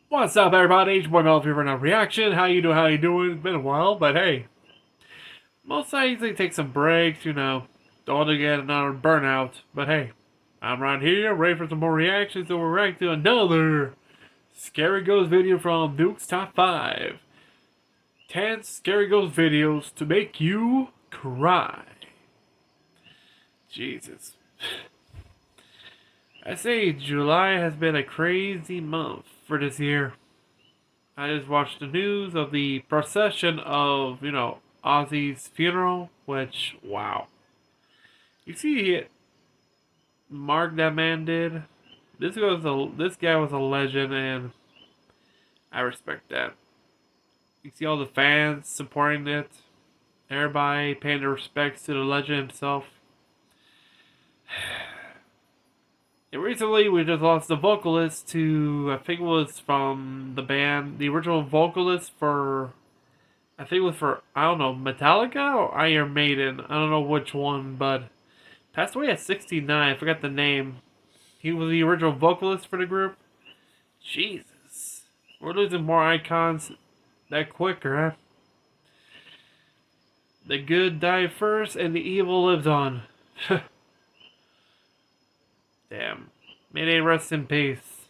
What's up, everybody? It's your boy Mel here for another reaction. How you doing? How you doing? It's been a while, but hey, most I usually take some breaks, don't want to get another burnout. But hey, I'm right here, ready for some more reactions. So we're reacting to another Scary Ghost video from NukesTop5. 10 Scary Ghost videos to make you cry. Jesus. I say July has been a crazy month for this year. I just watched the news of the procession of, Ozzy's funeral, which, wow. You see Mark that man did? This guy was a legend, and I respect that. You see all the fans supporting it, everybody paying their respects to the legend himself. And recently, we just lost the vocalist to, I think it was from the band, the original vocalist for, I think it was for, I don't know, Metallica or Iron Maiden. I don't know which one, but passed away at 69. I forgot the name. He was the original vocalist for the group. Jesus. We're losing more icons that quicker, huh? The good die first and the evil lives on. Damn. May they rest in peace.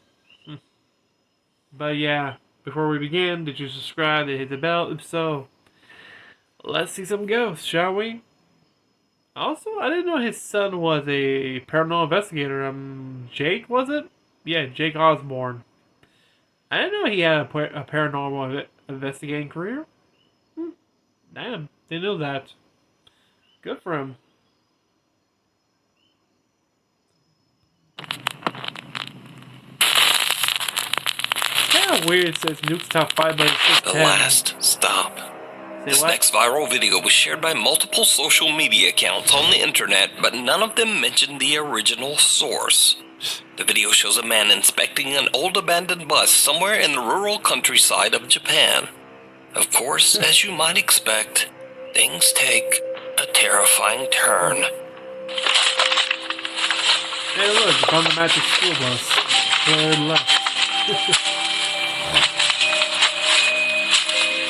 But yeah, before we begin, did you subscribe and hit the bell? If so, let's see some ghosts, shall we? Also, I didn't know his son was a paranormal investigator. Jake, was it? Yeah, Jake Osborne. I didn't know he had a paranormal investigating career. Damn, didn't know that. Good for him. Kind of weird it says Nuke's Top 5, but it's just The 10. last stop. This next viral video was shared by multiple social media accounts on the internet, but none of them mentioned the original source. The video shows a man inspecting an old abandoned bus somewhere in the rural countryside of Japan. Of course, as you might expect, things take a terrifying turn. Hey look, you found the magic school bus. Good luck.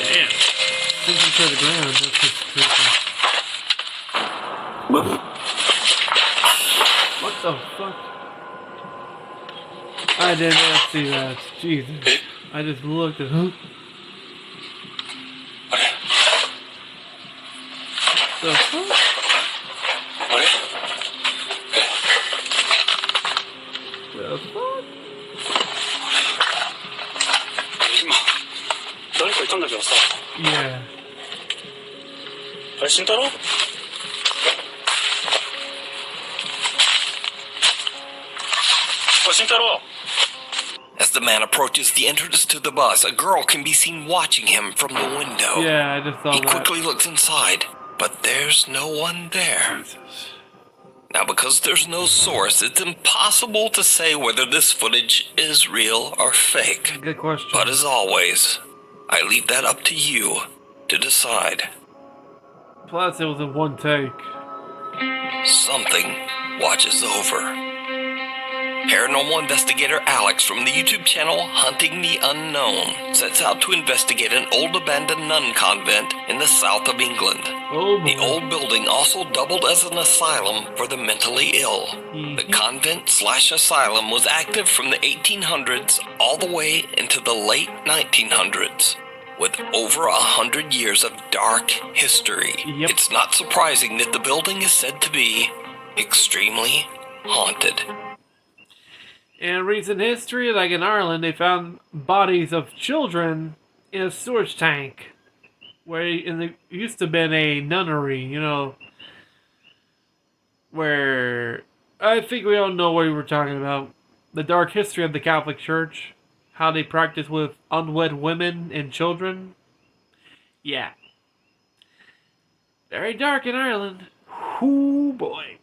Damn. Sinking to the ground, that's just creepy. What the fuck? I did not see that. Jesus. I just looked at who? The fuck? The fuck? 今誰かいたんだけどさ Yeah. あれ慎太郎あれ慎太郎 As the man approaches the entrance to the bus, a girl can be seen watching him from the window. Yeah, I just saw He that. quickly looks inside, but there's no one there. Now, because there's no source, it's impossible to say whether this footage is real or fake. Good question. But as always, I leave that up to you to decide. Plus, it was in one take. Something watches over. Paranormal investigator Alex from the YouTube channel Hunting the Unknown sets out to investigate an old abandoned nun convent in the south of England. Oh The boy. old building also doubled as an asylum for the mentally ill. The convent/asylum was active from the 1800s all the way into the late 1900s. With over 100 years of dark history, Yep. It's not surprising that the building is said to be extremely haunted. In recent history, like in Ireland, they found bodies of children in a sewage tank. Where it used to have been a nunnery, where I think we all know what we were talking about. The dark history of the Catholic Church. How they practice with unwed women and children. Yeah. Very dark in Ireland. Whoo boy.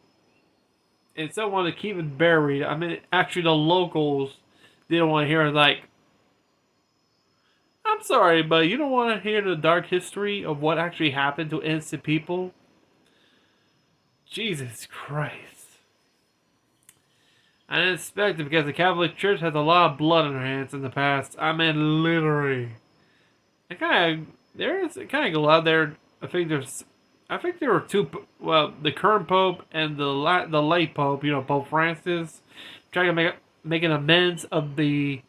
And some want to keep it buried. I mean, actually the locals didn't want to hear it. Like, I'm sorry, but you don't want to hear the dark history of what actually happened to innocent people? Jesus Christ. I didn't expect it because the Catholic Church has a lot of blood on their hands in the past. I mean, literally. There's kind of glad there. I think there were two. Well, the current Pope and the late Pope. You know, Pope Francis, trying to make an amends of the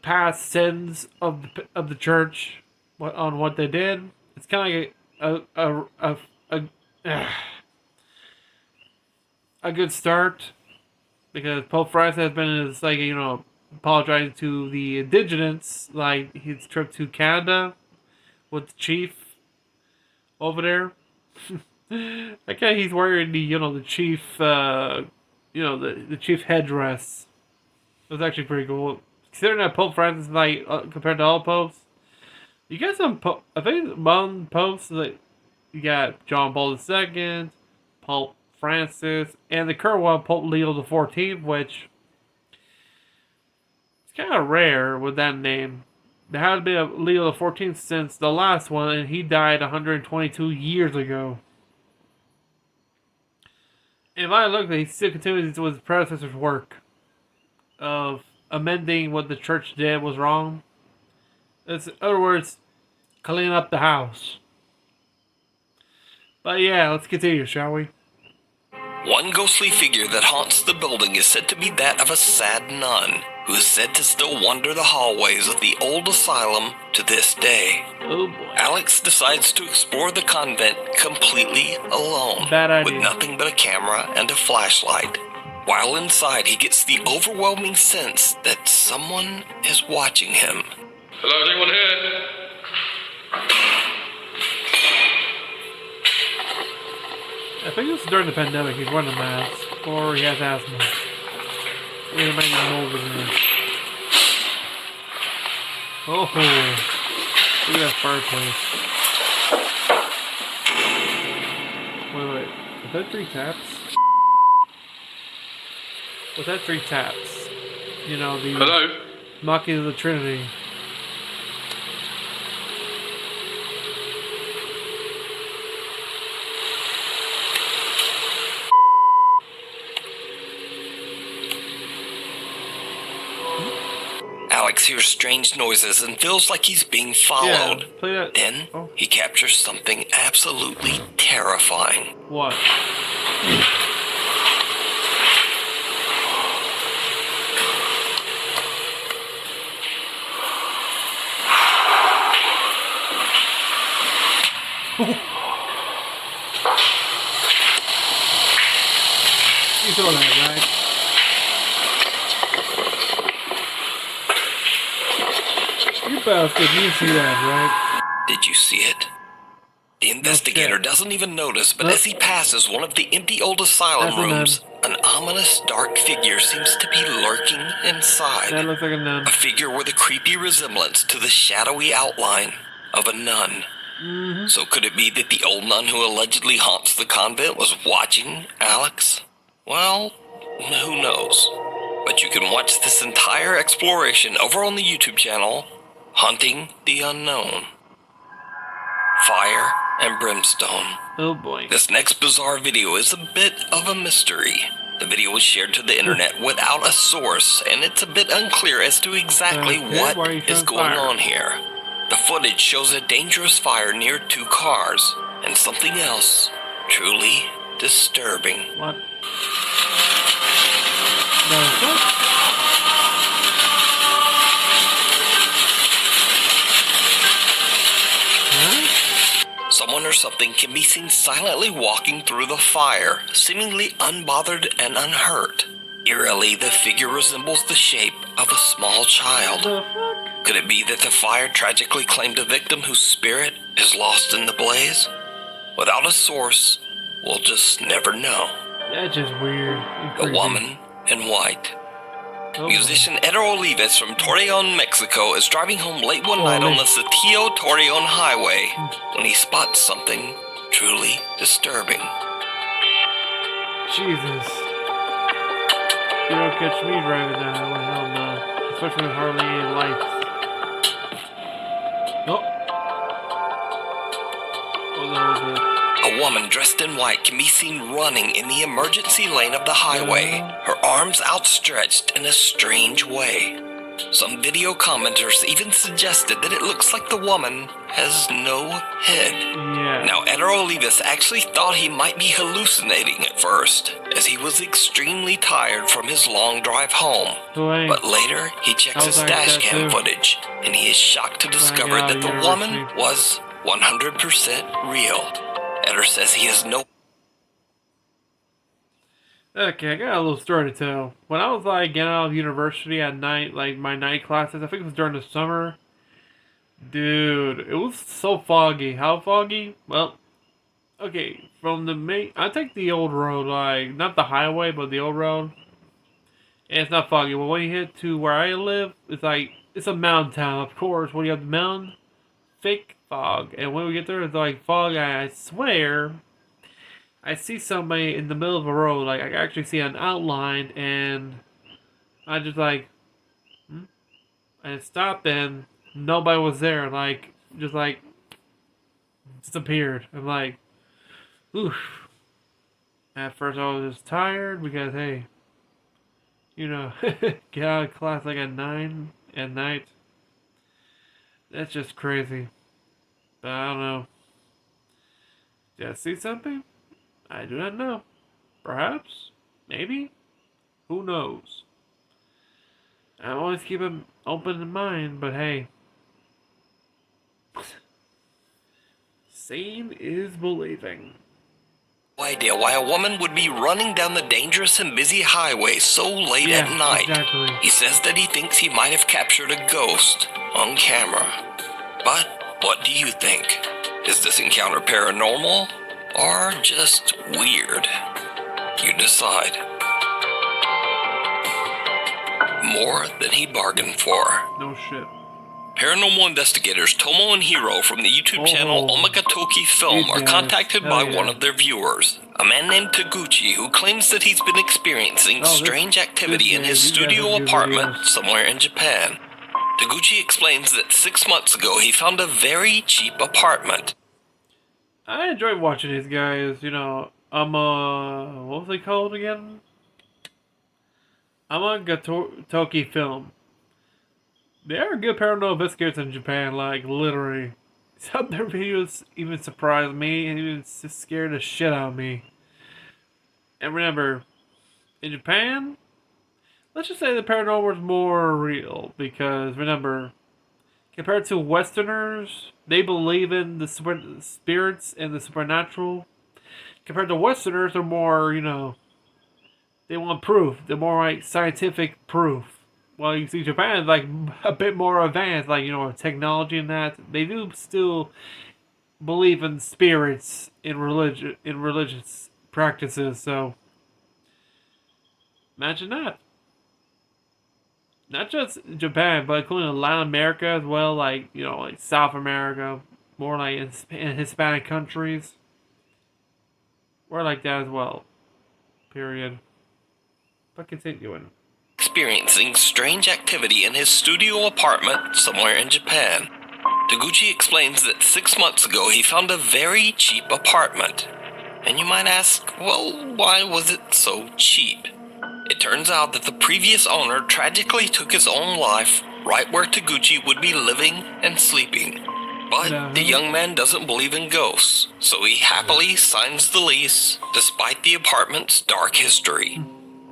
past sins of the church on what they did. It's kind of a good start because Pope Francis has been apologizing to the indigenous, like his trip to Canada with the chief over there. Okay, he's wearing the chief the chief headdress. It was actually pretty cool. Considering that Pope Francis, like compared to all popes, you got some. I think among popes, like you got John Paul II, Pope Francis, and the current one, Pope Leo XIV, which it's kind of rare with that name. There had been a Leo XIV since the last one, and he died 122 years ago. And if I look, he still continues with his predecessor's work of amending what the church did was wrong. In other words, clean up the house. But yeah, let's continue, shall we? One ghostly figure that haunts the building is said to be that of a sad nun, who is said to still wander the hallways of the old asylum to this day. Oh boy. Alex decides to explore the convent completely alone, Bad idea. with nothing but a camera and a flashlight. While inside, he gets the overwhelming sense that someone is watching him. Hello, is anyone here? I think this is during the pandemic. He's wearing a mask, or he has asthma. It might be mold in there. Oh, look at that fireplace. Wait. Was that 3 taps? Was that 3 taps? You know, the Hello? mocking of the Trinity. Alex hears strange noises and feels like he's being followed. Yeah, play that. Then, Oh. he captures something absolutely terrifying. What? You saw that, right? You bastard, you see that, right? Did you see it? The investigator doesn't even notice, but as he passes one of the empty old asylum That's a nun. rooms, an ominous dark figure seems to be lurking inside. That looks like a nun. A figure with a creepy resemblance to the shadowy outline of a nun. Mm-hmm. So could it be that the old nun who allegedly haunts the convent was watching Alex? Well, who knows? But you can watch this entire exploration over on the YouTube channel, Hunting the Unknown. Fire and Brimstone. Oh boy. This next bizarre video is a bit of a mystery. The video was shared to the internet without a source, and it's a bit unclear as to exactly Okay, why are you what is showing going fire? on here. The footage shows a dangerous fire near 2 cars, and something else truly disturbing. What? No, what? Huh? Someone or something can be seen silently walking through the fire, seemingly unbothered and unhurt. Eerily, the figure resembles the shape of a small child. The fuck? Could it be that the fire tragically claimed a victim whose spirit is lost in the blaze? Without a source, we'll just never know. That's just weird. and A creepy. woman in white. Oh, Musician Eder Olives from Torreon, Mexico is driving home late one night on the Saltillo Torreon highway when he spots something truly disturbing. Jesus. You don't catch me driving down that way, hell no. Especially with hardly any lights. Oh. What the hell is that? A A woman dressed in white can be seen running in the emergency lane of the highway, her arms outstretched in a strange way. Some video commenters even suggested that it looks like the woman has no head. Yeah. Now, Eder Olivas actually thought he might be hallucinating at first, as he was extremely tired from his long drive home. But later, he checks his dash cam footage, and he is shocked to discover that the woman was 100% real. Eder says he has no... Okay, I got a little story to tell. When I was like getting out of university at night, like my night classes, I think it was during the summer. Dude, it was so foggy. How foggy? Well, okay, from the main, I take the old road, like not the highway, but the old road. And it's not foggy. But when you hit to where I live, it's like it's a mountain town. Of course, when you have the mountain, fake fog. And when we get there, it's like fog. I swear, I see somebody in the middle of the road. Like I actually see an outline, and I just like, I stopped, and nobody was there. Like just like disappeared. I'm like, oof. At first, I was just tired because hey, you know, get out of class like at 9 at night. That's just crazy. But I don't know. Did I see something? I do not know. Perhaps? Maybe? Who knows? I always keep an open mind, but hey. Seeing is believing. No idea why a woman would be running down the dangerous and busy highway so late at night. Exactly. He says that he thinks he might have captured a ghost on camera. But what do you think? Is this encounter paranormal or just weird? You decide. More than he bargained for. No shit. Paranormal investigators Tomo and Hiro from the YouTube channel NukesTop5 are contacted by one of their viewers, a man named Taguchi, who claims that he's been experiencing strange activity in his studio apartment somewhere in Japan. Taguchi explains that 6 months ago he found a very cheap apartment. I enjoy watching these guys, you know. What was they called again? NukesTop5. They are good paranormal investigators in Japan, like, literally. Some of their videos even surprise me and even scare the shit out of me. And remember, in Japan, let's just say the paranormal is more real, because remember, compared to Westerners, they believe in the spirits and the supernatural. Compared to Westerners, they're more, you know, they want proof. They're more like scientific proof. Well, you see, Japan is like a bit more advanced, like, you know, technology and that. They do still believe in spirits in religious practices. So imagine that. Not just Japan, but including Latin America as well, like, you know, like South America, more like in Hispanic countries. We're like that as well. Period. But continuing. Experiencing strange activity in his studio apartment somewhere in Japan. Taguchi explains that 6 months ago he found a very cheap apartment. And you might ask, well, why was it so cheap? It turns out that the previous owner tragically took his own life right where Taguchi would be living and sleeping. But the young man doesn't believe in ghosts, so he happily signs the lease despite the apartment's dark history.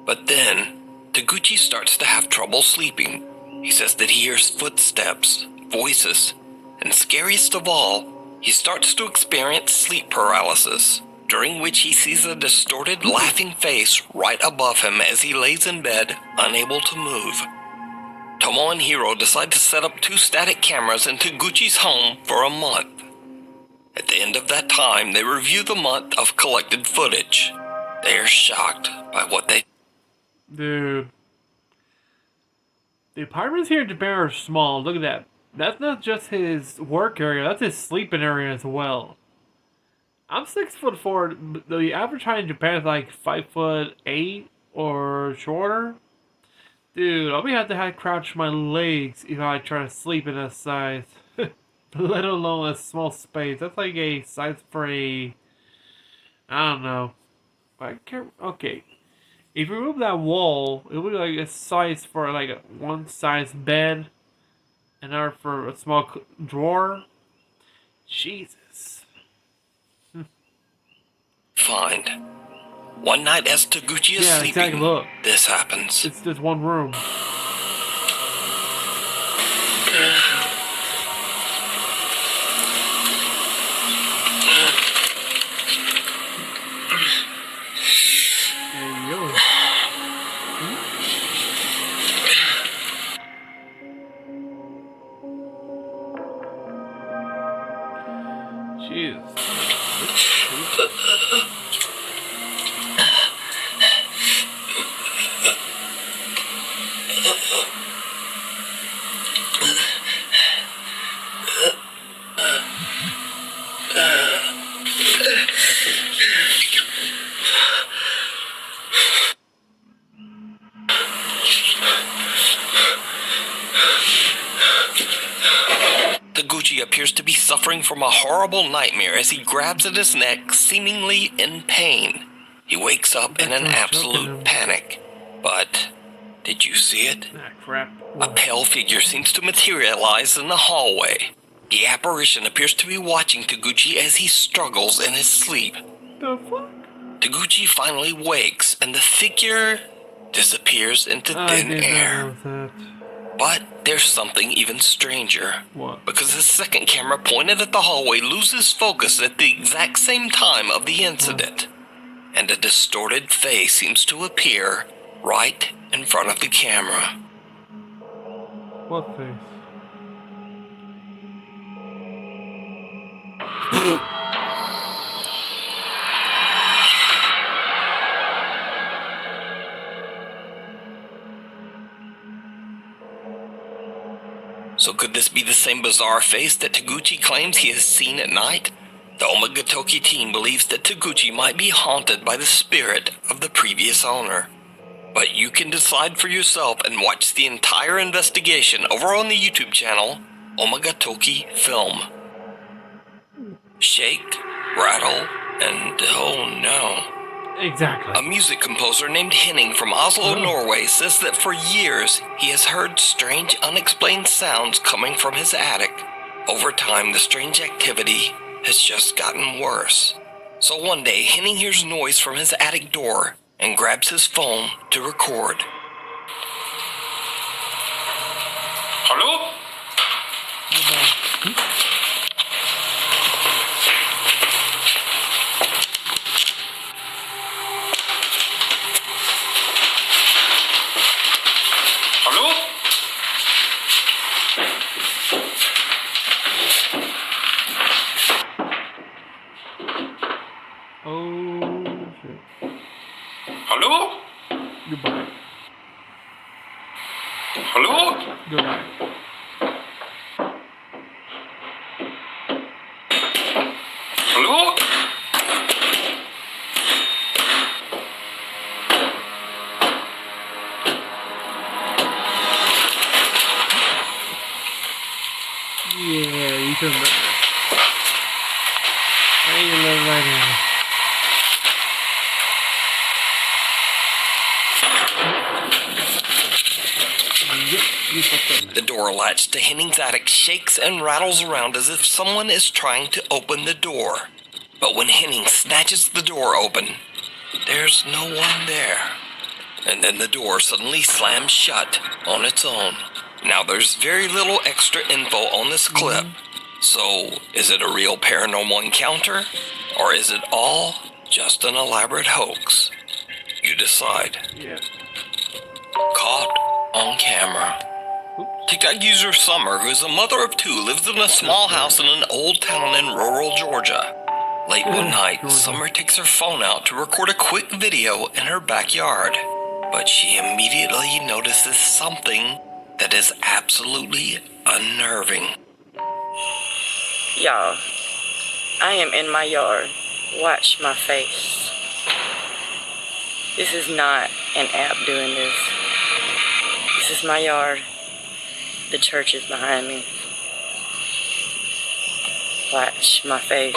But then, Taguchi starts to have trouble sleeping. He says that he hears footsteps, voices, and scariest of all, he starts to experience sleep paralysis, during which he sees a distorted, laughing face right above him as he lays in bed, unable to move. Tomo and Hiro decide to set up 2 static cameras in Taguchi's home for a month. At the end of that time, they review the month of collected footage. They are shocked by what they... Dude. The apartments here in Japan are small. Look at that. That's not just his work area, that's his sleeping area as well. I'm 6'4". The average height in Japan is like 5'8" or shorter. Dude, I'll be have to crouch my legs if I try to sleep in that size. Let alone a small space. That's like a size for a I don't know. But I can't. Okay. If you remove that wall, it would be like a size for like a one size bed, another for a small drawer. Jesus. Find. One night as Taguchi is Yeah, sleeping, exactly. Look, this happens. it's just one room. There you go. Jesus. Taguchi appears to be suffering from a horrible nightmare as he grabs at his neck, seemingly in pain. He wakes up in an absolute panic. But, did you see it? Ah, crap. A pale figure seems to materialize in the hallway. The apparition appears to be watching Taguchi as he struggles in his sleep. The fuck? Taguchi finally wakes and the figure disappears into thin air. But there's something even stranger. What? Because the second camera pointed at the hallway loses focus at the exact same time of the incident. And a distorted face seems to appear right in front of the camera. What face? So could this be the same bizarre face that Taguchi claims he has seen at night? The Omagatoki team believes that Taguchi might be haunted by the spirit of the previous owner. But you can decide for yourself and watch the entire investigation over on the YouTube channel, Omagatoki Film. Shake, rattle, and oh no. Exactly. A music composer named Henning from Oslo, Norway says that for years he has heard strange unexplained sounds coming from his attic. Over time, the strange activity has just gotten worse. So one day, Henning hears noise from his attic door and grabs his phone to record. Hallo? Hallo? Oh shit. Hallo? Goodbye. Hallo? Goodbye. Hallo? Yeah, you can. I need to live right now. Yep, you fucked up. The door latch to Henning's attic shakes and rattles around as if someone is trying to open the door. But when Henning snatches the door open, there's no one there. And then the door suddenly slams shut on its own. Now there's very little extra info on this clip. So, is it a real paranormal encounter? Or is it all just an elaborate hoax? You decide. Yeah. Caught on camera. TikTok user Summer, who is a mother of two, lives in a small house in an old town in rural Georgia. Late one night, Summer takes her phone out to record a quick video in her backyard. But she immediately notices something that is absolutely unnerving. Y'all, I am in my yard. Watch my face. This is not an app doing this. This is my yard. The church is behind me. Watch my face.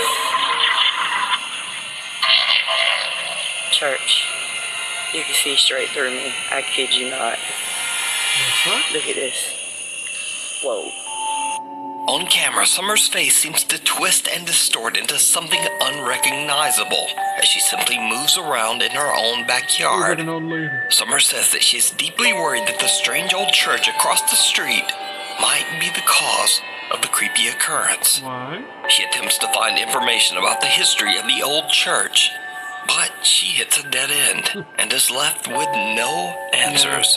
church. You can see straight through me. I kid you not. Look at this. Whoa. On camera, Summer's face seems to twist and distort into something unrecognizable as she simply moves around in her own backyard. Summer says that she is deeply worried that the strange old church across the street might be the cause of the creepy occurrence. Why? She attempts to find information about the history of the old church, but she hits a dead end and is left with no answers.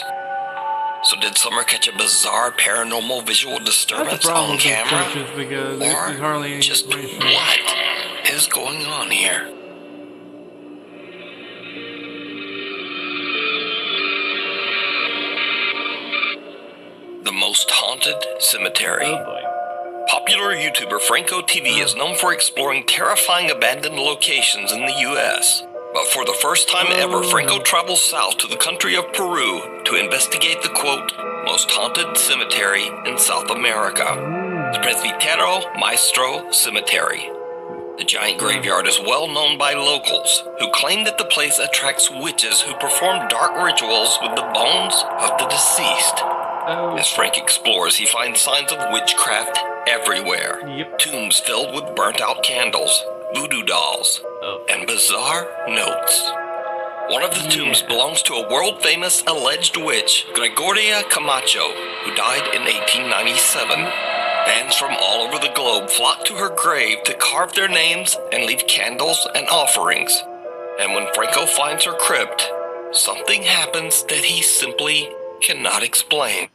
So did Summer catch a bizarre paranormal visual disturbance on camera? Or just what is going on here? The most haunted cemetery. Oh boy. Popular YouTuber Franco TV is known for exploring terrifying abandoned locations in the U.S. But for the first time ever, Franco travels south to the country of Peru to investigate the, quote, most haunted cemetery in South America, the Presbítero Maestro Cemetery. The giant graveyard is well known by locals, who claim that the place attracts witches who perform dark rituals with the bones of the deceased. As Frank explores, he finds signs of witchcraft everywhere. Tombs filled with burnt-out candles, voodoo dolls, and bizarre notes. One of the tombs belongs to a world-famous alleged witch, Gregoria Camacho, who died in 1897. Fans from all over the globe flock to her grave to carve their names and leave candles and offerings. And when Franco finds her crypt, something happens that he simply cannot explain.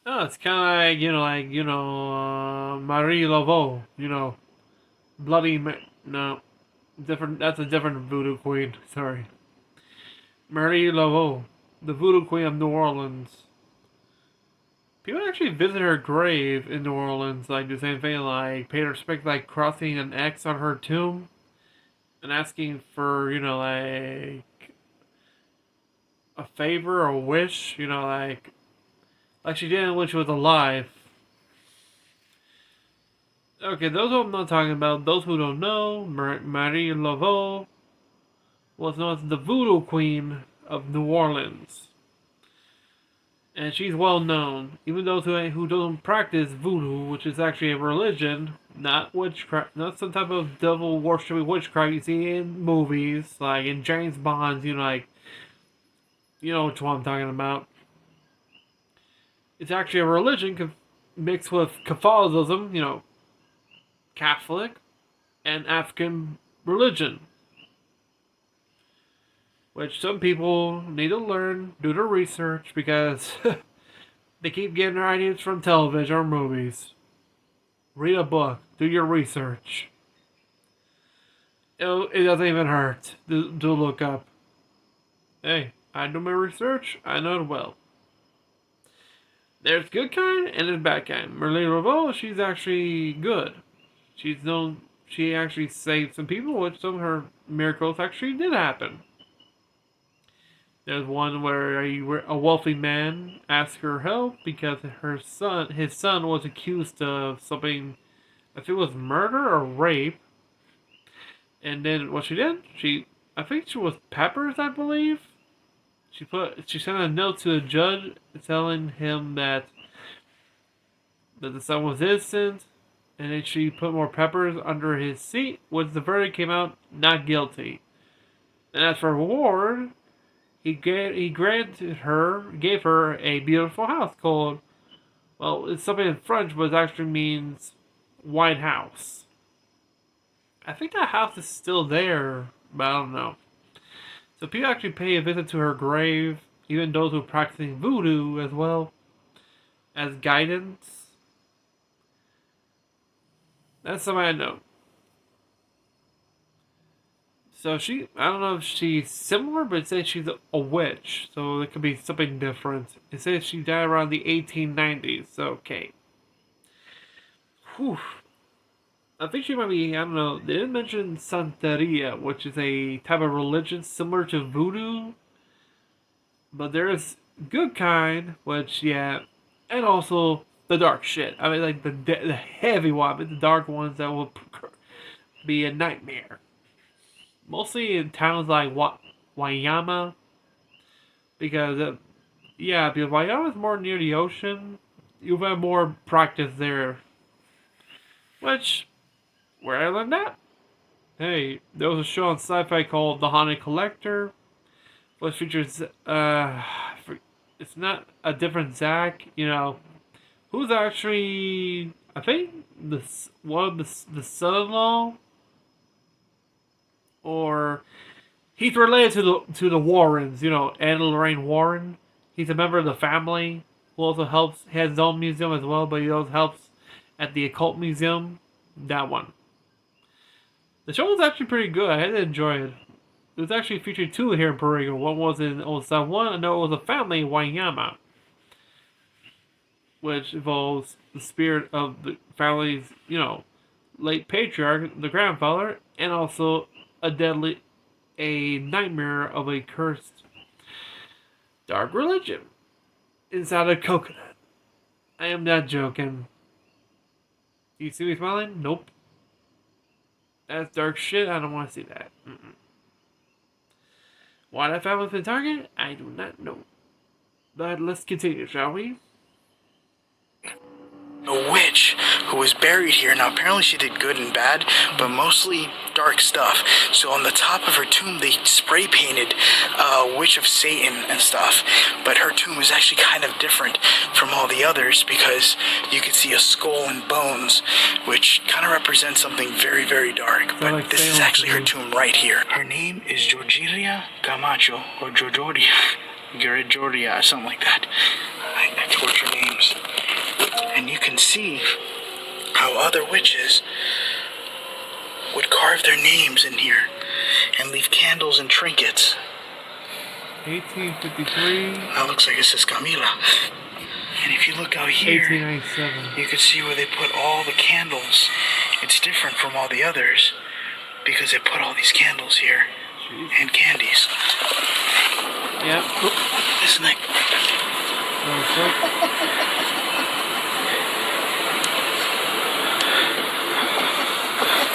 Oh, it's kind of Marie Laveau, different. That's a different voodoo queen. Sorry, Marie Laveau, the voodoo queen of New Orleans. People actually visit her grave in New Orleans, like the same thing, like pay respect, like crossing an X on her tomb, and asking for like a favor or a wish, like she did when she was alive. Okay, those who I'm not talking about, those who don't know, Marie Laveau was known as the Voodoo Queen of New Orleans. And she's well known. Even those who don't practice voodoo, which is actually a religion, not witchcraft, not some type of devil worshiping witchcraft you see in movies, like in James Bond's, you know which one I'm talking about. It's actually a religion mixed with Catholicism, Catholic, and African religion. Which some people need to learn, do their research, because they keep getting their ideas from television or movies. Read a book, do your research. It doesn't even hurt to look up. Hey, I do my research, I know it well. There's good kind and there's bad kind. Marie Laveau, she's actually good. She actually saved some people, which some of her miracles actually did happen. There's one where a wealthy man asked her help because his son was accused of something, I think it was murder or rape. And then what she did, I think she was peppers, I believe. She sent a note to the judge telling him that the son was innocent, and then she put more peppers under his seat, which the verdict came out not guilty. And as for reward, he gave her a beautiful house called, well, it's something in French, but it actually means White House. I think that house is still there, but I don't know. So people actually pay a visit to her grave, even those who are practicing voodoo as well, as guidance. That's something I know. So I don't know if she's similar, but it says she's a witch, so it could be something different. It says she died around the 1890s, so okay. Whew. I think she might be, I don't know, they didn't mention Santeria, which is a type of religion similar to voodoo. But there's good kind, which, and also the dark shit. I mean, like the heavy one, but the dark ones that will be a nightmare. Mostly in towns like Wayama. Because, because Wayama is more near the ocean. You've had more practice there. Which, where I learned that? Hey, there was a show on Sci-Fi called The Haunted Collector, which features, it's not a different Zack, who's actually, I think, one of the son-in-law, or he's related to the Warrens, Ed and Lorraine Warren. He's a member of the family who also helps. He has his own museum as well, but he also helps at the Occult Museum. That one. The show was actually pretty good. I had to enjoy it. It was actually featured two here in Puerto Rico. One was in Osa. One, I know it was a family in Wayama, which involves the spirit of the family's, late patriarch, the grandfather, and also a nightmare of a cursed dark religion inside a coconut. I am not joking. Do you see me smiling? Nope. That's dark shit. I don't want to see that. Why that family's been targeted? I do not know. But let's continue, shall we? A witch who was buried here. Now apparently she did good and bad, but mostly dark stuff. So on the top of her tomb they spray painted Witch of Satan and stuff. But her tomb is actually kind of different from all the others because you can see a skull and bones, which kind of represents something very, very dark. But like this is actually her tomb right here. Her name is Georgiria Camacho, or Georgia, something like that. I torture names. And you can see how other witches would carve their names in here and leave candles and trinkets. 1853. That looks like it says Camila. And if you look out here, 1897. You can see where they put all the candles. It's different from all the others because they put all these candles here. Jeez. And candies. Yep. Isn't it?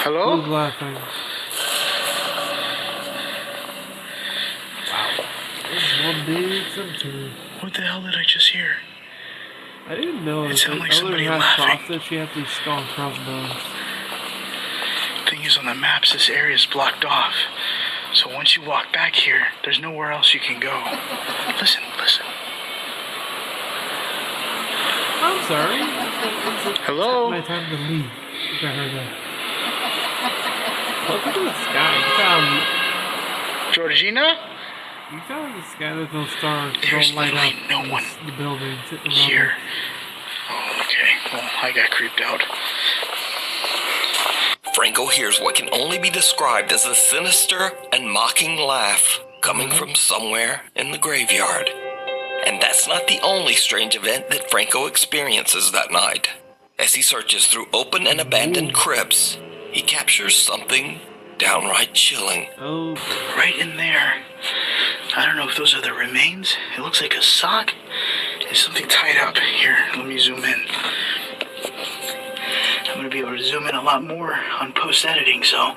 Hello? Who's laughing? Wow. This is one big cemetery. What the hell did I just hear? I didn't know It that sounded like other somebody than laughing. crossed, she had these skull and crossbones. Thing is, on the maps, this area is blocked off. So once you walk back here, there's nowhere else you can go. Listen. I'm sorry. Hello? My time to leave. I heard that. Look at the sky. Georgina? You tell the sky there's no stars. There's Don't light literally up no one the buildings here. Oh, okay. Well, I got creeped out. Franco hears what can only be described as a sinister and mocking laugh coming from somewhere in the graveyard. And that's not the only strange event that Franco experiences that night. As he searches through open and abandoned crypts, he captures something downright chilling. Oh. Right in there. I don't know if those are the remains. It looks like a sock. There's something tied up. Here, let me zoom in. I'm going to be able to zoom in a lot more on post-editing, so...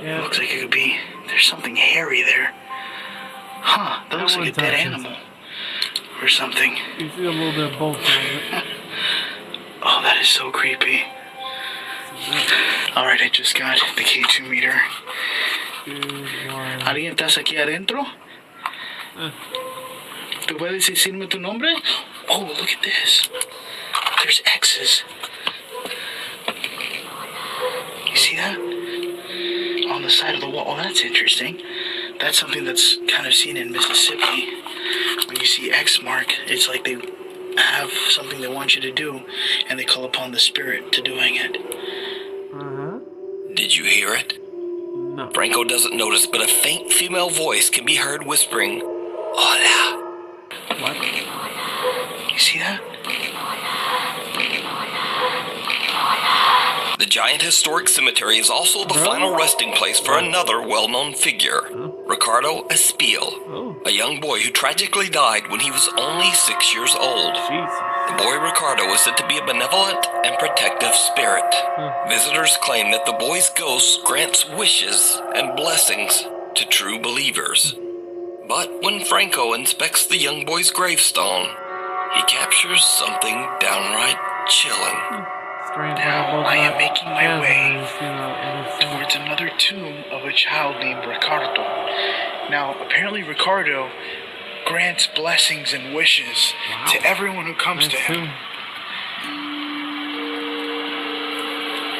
Yeah. It looks like it could be... There's something hairy there. Huh, that looks like a dead animal. Or something. You see a little bit of both of it. Oh, that is so creepy. Alright, I just got the K2 meter. ¿Alguien estás aquí adentro? ¿Tú puedes decirme tu nombre? Oh, look at this. There's X's. You see that? On the side of the wall. Oh, that's interesting. That's something that's kind of seen in Mississippi. When you see X mark, it's like they have something they want you to do, and they call upon the spirit to doing it. Did you hear it? No. Franco doesn't notice, but a faint female voice can be heard whispering, Hola. What? You see that? The giant historic cemetery is also the final resting place for another well-known figure, Ricardo Espiel, a young boy who tragically died when he was only 6 years old. Jesus. The boy Ricardo is said to be a benevolent and protective spirit. Visitors claim that the boy's ghost grants wishes and blessings to true believers. But when Franco inspects the young boy's gravestone, he captures something downright chilling. Now I am making my way towards another tomb of a child named Ricardo. Now, apparently Ricardo grants blessings and wishes to everyone who comes to him,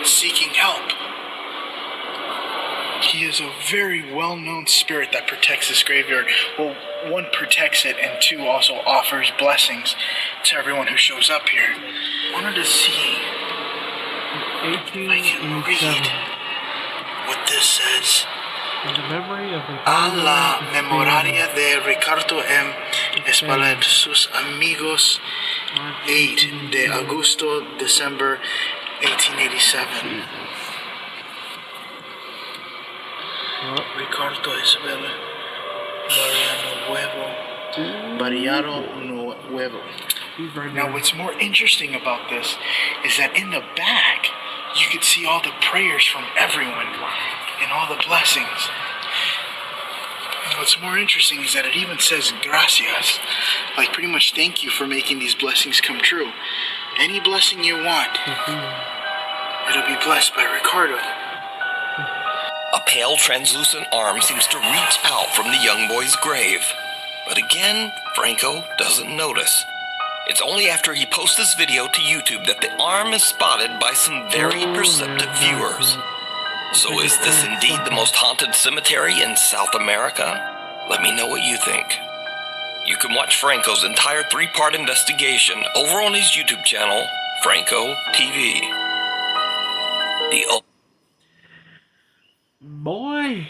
seeking help. He is a very well-known spirit that protects this graveyard. Well, one, protects it, and two, also offers blessings to everyone who shows up here. I wanted to see if I can read what this says. In the memory of A la memoria de Ricardo M. Espalda de sus amigos, 8 de Agosto, December 1887. Ricardo Isabella Mariano Nuevo. Now, what's more interesting about this is that in the back, you could see all the prayers from everyone and all the blessings. And what's more interesting is that it even says gracias, like pretty much thank you for making these blessings come true. Any blessing you want, it'll be blessed by Ricardo. A pale, translucent arm seems to reach out from the young boy's grave. But again, Franco doesn't notice. It's only after he posts this video to YouTube that the arm is spotted by some very perceptive viewers. So is this indeed the most haunted cemetery in South America? Let me know what you think. You can watch Franco's entire 3-part investigation over on his YouTube channel, Franco TV. Boy,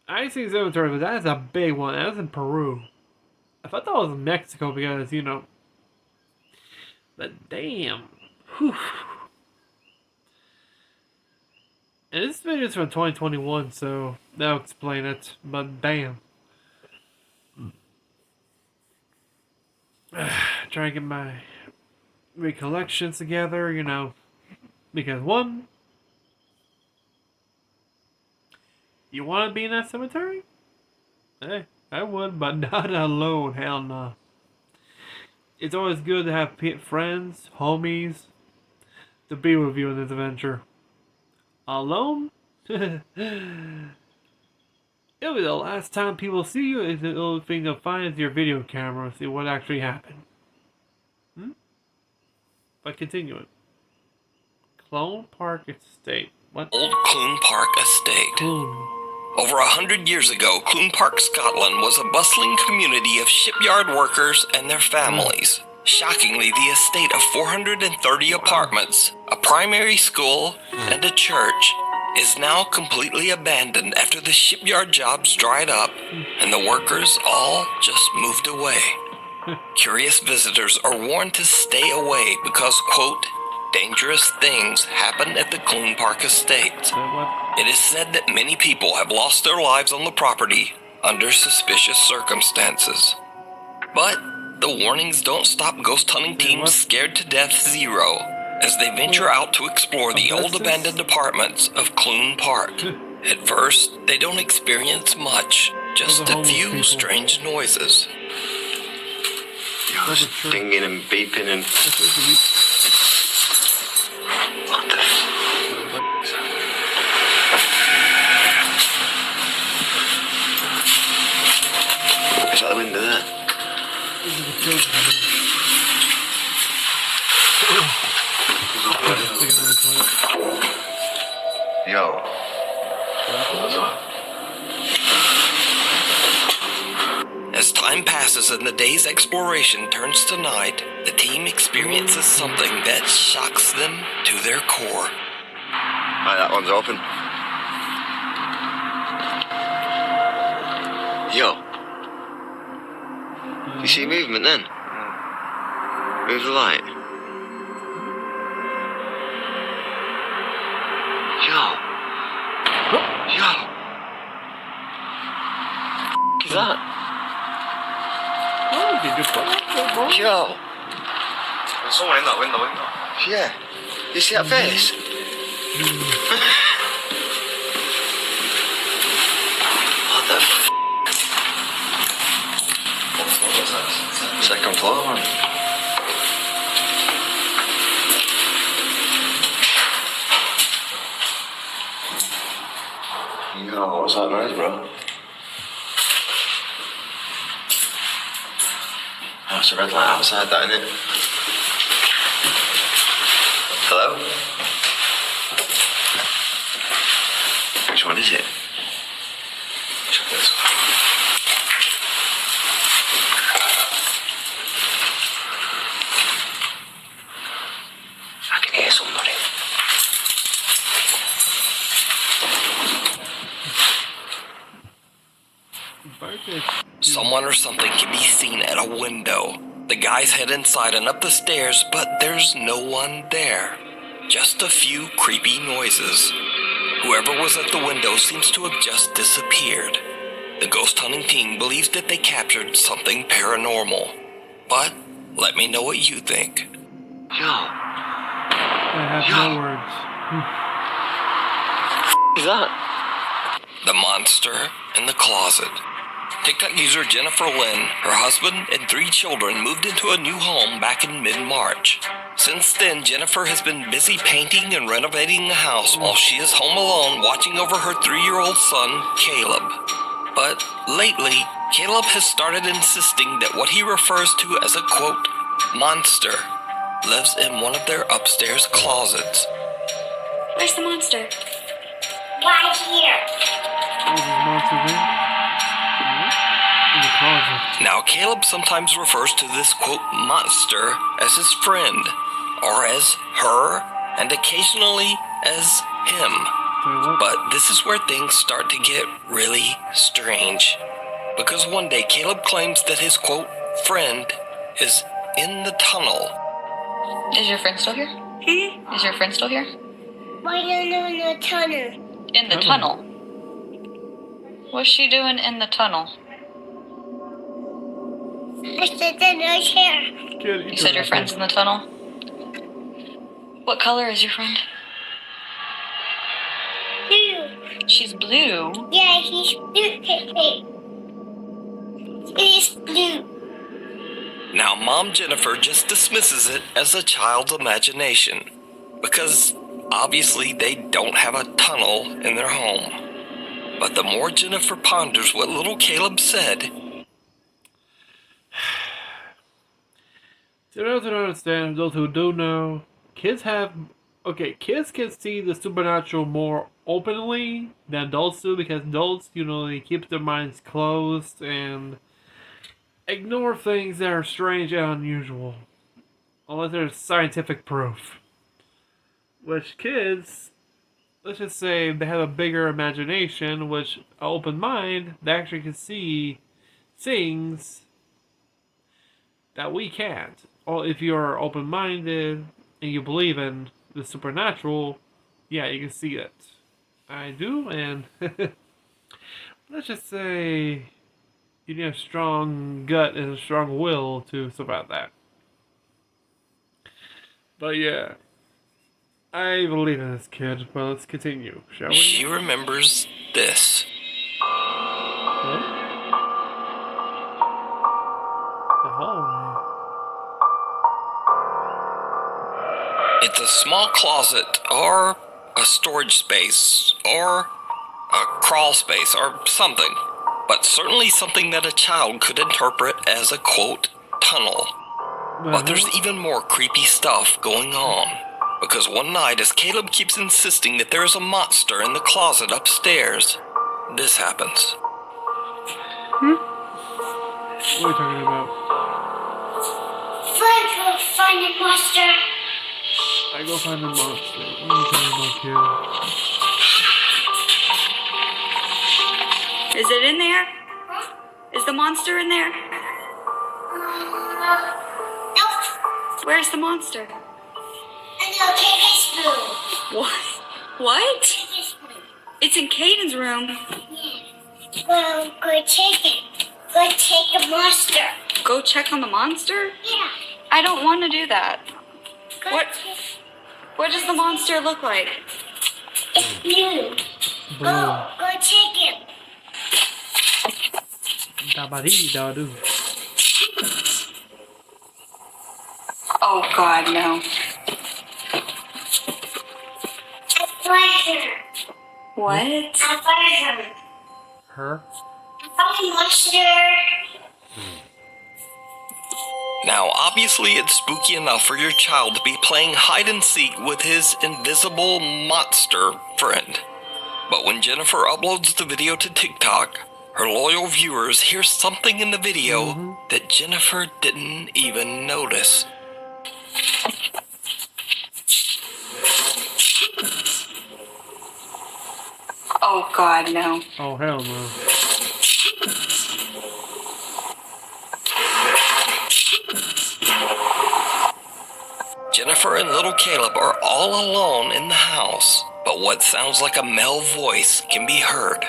I see cemetery, but that's a big one. That's in Peru. I thought that was Mexico because, you know. But damn. Whew. And this video is from 2021, so that'll explain it. But damn. Trying to get my recollections together, you know. Because one, you want to be in that cemetery? Hey, I would, but not alone. Hell no. It's always good to have friends, homies, to be with you in this adventure. Alone? It'll be the last time people see you. Is the only thing they'll find is your video camera. See what actually happened. But continuing. Clone Park Estate. What? Old Clune Park Estate. Clune. Over 100 years ago, Clune Park, Scotland was a bustling community of shipyard workers and their families. Shockingly, the estate of 430 apartments, a primary school, and a church is now completely abandoned after the shipyard jobs dried up and the workers all just moved away. Curious visitors are warned to stay away because, quote, dangerous things happen at the Clune Park Estate. It is said that many people have lost their lives on the property under suspicious circumstances. But the warnings don't stop ghost hunting teams Scared to Death Zero as they venture out to explore the old abandoned apartments of Clune Park. At first, they don't experience much, just a few strange noises. Yeah, it's dinging and beeping and... What the Is that the window there? Yo. As time passes and the day's exploration turns to night, the team experiences something that shocks them to their core. Right, that one's open. Yo. You see movement then? Move the light. Yo. Yo. What is that? Yo. There's someone in that window. Yeah. You see that face? What's that? Second floor one. Yo, what's that noise, bro? Oh, it's a red light outside, that, isn't it? Hello? Which one is it? Check this one. I can hear somebody. Someone or something can be seen at a window. The guys head inside and up the stairs, but there's no one there. Just a few creepy noises. Whoever was at the window seems to have just disappeared. The ghost hunting team believes that they captured something paranormal. But let me know what you think. Yo. I have no words. Is that? The monster in the closet. TikTok user Jennifer Lynn, her husband, and 3 children moved into a new home back in mid-March. Since then, Jennifer has been busy painting and renovating the house while she is home alone watching over her 3-year-old son, Caleb. But lately, Caleb has started insisting that what he refers to as a, quote, monster lives in one of their upstairs closets. Where's the monster? Right here. Oh, there's a monster there? In the closet. Now, Caleb sometimes refers to this, quote, monster as his friend, or as her, and occasionally as him. But this is where things start to get really strange. Because one day, Caleb claims that his, quote, friend is in the tunnel. Is your friend still here? Is your friend still here? Why don't you know the tunnel? In the tunnel. What's she doing in the tunnel? I said that right here. Good, You said your friend's in the tunnel? What color is your friend? Blue. She's blue. Yeah, he's blue. He's blue. Now, Mom Jennifer just dismisses it as a child's imagination, because obviously they don't have a tunnel in their home. But the more Jennifer ponders what little Caleb said, to those who don't understand, those who do know, kids can see the supernatural more openly than adults do, because adults, they keep their minds closed and ignore things that are strange and unusual, unless there's scientific proof. Which kids, let's just say they have a bigger imagination, which an open mind, they actually can see things that we can't. Or if you're open-minded and you believe in the supernatural, yeah, you can see it. I do, and let's just say you need a strong gut and a strong will to survive that. But yeah, I believe in this kid, but let's continue, shall we? she remembers this. Huh? The hallway. It's a small closet, or a storage space, or a crawl space, or something. But certainly something that a child could interpret as a, quote, tunnel. But there's even more creepy stuff going on. Because one night, as Caleb keeps insisting that there is a monster in the closet upstairs, this happens. What are you talking about? Go find the monster. I go find the monster. What are you talking about, kid? Is it in there? Is the monster in there? Nope. Where's the monster? No, take his blue. What? Take his blue. It's in Caden's room. Yeah. Well, go take it. Go take the monster. Go check on the monster? Yeah. I don't want to do that. Go What? take- What does the monster look like? It's blue. Go take him. Dabba-dee-da-doo. Oh God, no. A burger. What? A burger. Her? A fucking monster. Now, obviously, it's spooky enough for your child to be playing hide and seek with his invisible monster friend. But when Jennifer uploads the video to TikTok, her loyal viewers hear something in the video that Jennifer didn't even notice. Oh God, no. Oh, hell no. Jennifer and little Caleb are all alone in the house, but what sounds like a male voice can be heard.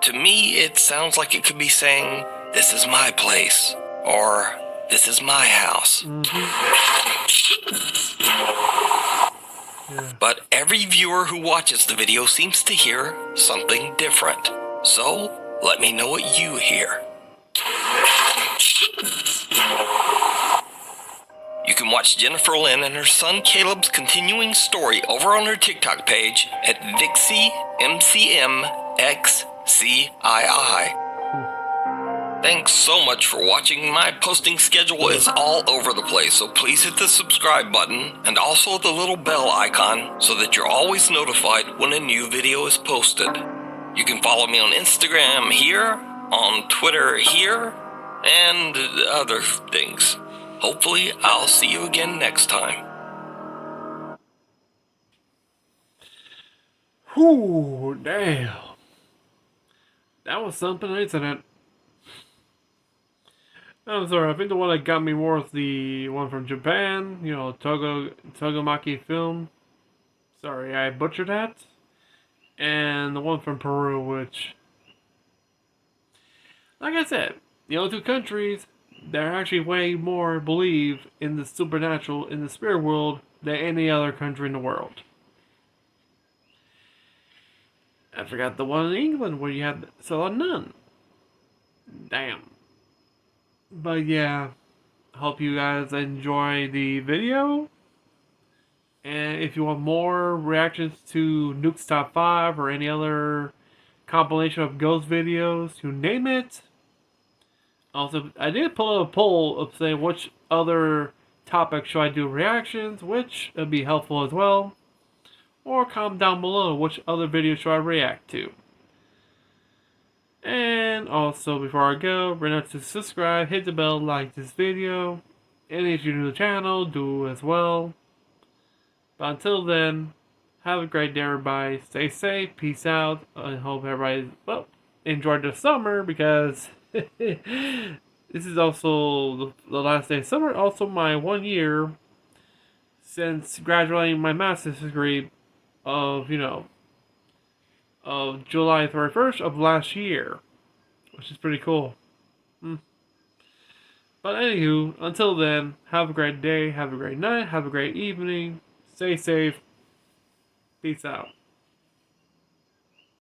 To me, it sounds like it could be saying, "This is my place," or "This is my house." Yeah. But every viewer who watches the video seems to hear something different. So, let me know what you hear. You can watch Jennifer Lynn and her son Caleb's continuing story over on her TikTok page at VixieMCMXCII. Thanks so much for watching. My posting schedule is all over the place, so please hit the subscribe button and also the little bell icon so that you're always notified when a new video is posted. You can follow me on Instagram here, on Twitter here, and other things. Hopefully, I'll see you again next time. Whew, damn. That was something, isn't it? I'm sorry, I think the one that got me more was the one from Japan, you know, Togomaki film. Sorry, I butchered that. And the one from Peru, which, like I said, the other two countries, they're actually way more believe in the supernatural, in the spirit world, than any other country in the world. I forgot the one in England where you had a nun. Damn. But yeah, hope you guys enjoy the video. And if you want more reactions to NukesTop5 or any other compilation of ghost videos, you name it. Also, I did pull up a poll of saying which other topic should I do reactions, which would be helpful as well. Or comment down below which other video should I react to. And also, before I go, remember to subscribe, hit the bell, like this video. And if you're new to the channel, do as well. But until then, have a great day, everybody. Stay safe, peace out. I hope everybody, well, enjoyed the summer because this is also the last day of summer. Also, my 1 year since graduating my master's degree of, of July 31st of last year, which is pretty cool. But anywho, until then, have a great day, have a great night, have a great evening, stay safe, peace out.